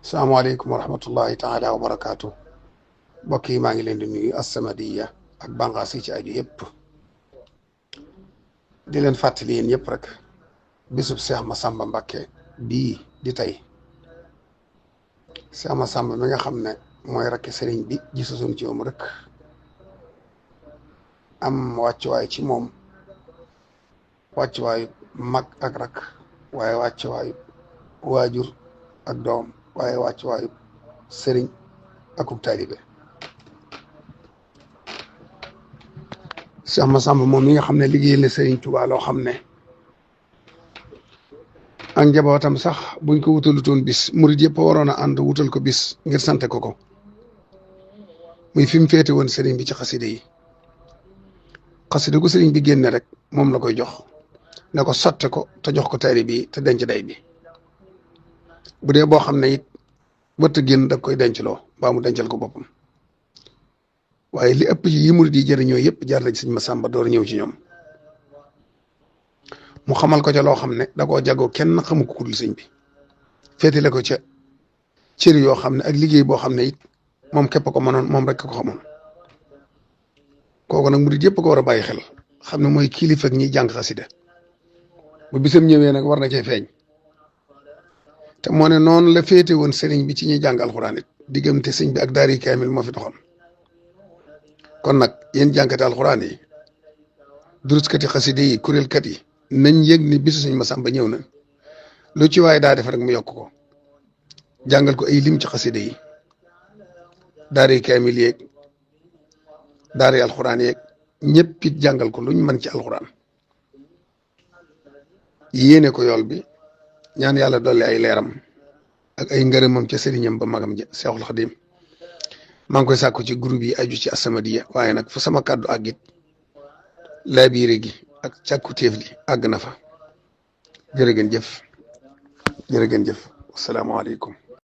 salaamaaleykum wa rahmatullahi taala wa barakaatu mbokk yi maa ngi leen di nuyu As-Samadiyya ak bànqaas yi ci aju yëpp di leen fàttali yéen yëpp rek bisub Seex Masamba Mbàkke bii di tey Seex Masamba mi nga xam ne mooy rakki sëriñ bi gisasoon ci moom rek am wàccuwaay ci moom wàccuwaayu mag ak rak waaye wàccuwaayu waajur ak doom waaye wàccuwaayu sëriñ akub taalibe Seex Masamba moom mi nga xam ne liggéeyal na sëriñ Tuubaa loo xam ne ak njabootam sax buñ ko wutalutoon bis murit yëpp waroon a ànd wutal ko bis ngir sante ko ko muy fi mu féete woon sëriñ bi ci xaside yi xaside gu sëriñ bi génne rek moom la koy jox ne ko sotte ko te jox ko taalibe bi te denc day bi bu dee boo xam ne it bëtt génn da koy denc loo mbaa mu dencal ko boppam waaye li ëpp yi murid yi jëriñoo yëpp jaar na ci sëñ Masamba door ñëw ci ñoom mu xamal ko ca loo xam ne da koo jagoo kenn xamu ko ku dul sëñ bi féetale ko ca cër yoo xam ne ak liggéey boo xam ne it moom képp ko mënoon moom rek ko xamoon kooku nag murid yëpp ko war a bàyyi xel xam ne mooy kilifa ak ñiy jàng xasida bu bisam ñëwee nag war na cee feeñ te moo ne noonu la féete woon sëriñ bi ci ñuy jàng alxuraan it diggante sëñ bi ak daari kaamil moo fi doxoon kon nag yéen jànkate alxuraan yi duruskati xaside yi kuréelkat yi nañ yëg ni bisu sëñ Masamba ñëw na lu ci waaye daa def rek mu yokk ko jàngal ko ay lim ci xaside yi daari kaamil yeeg daari alxuraan yeeg ñëpp it jàngal ko luñ mën ci alxuraan yéene ko yool bi ñaan yàlla dolli ay leeram ak ay ngërëmam ca sëriñam ba magam ja Seexul Xadim maa ngi koy sàkku ci groupe yi aju ci As-Samadiyya waaye nag fu sama kàddu àggit laabiire gi ak càkku téef li àgg na fa jërë ngeen jëf wasalaamaaleykum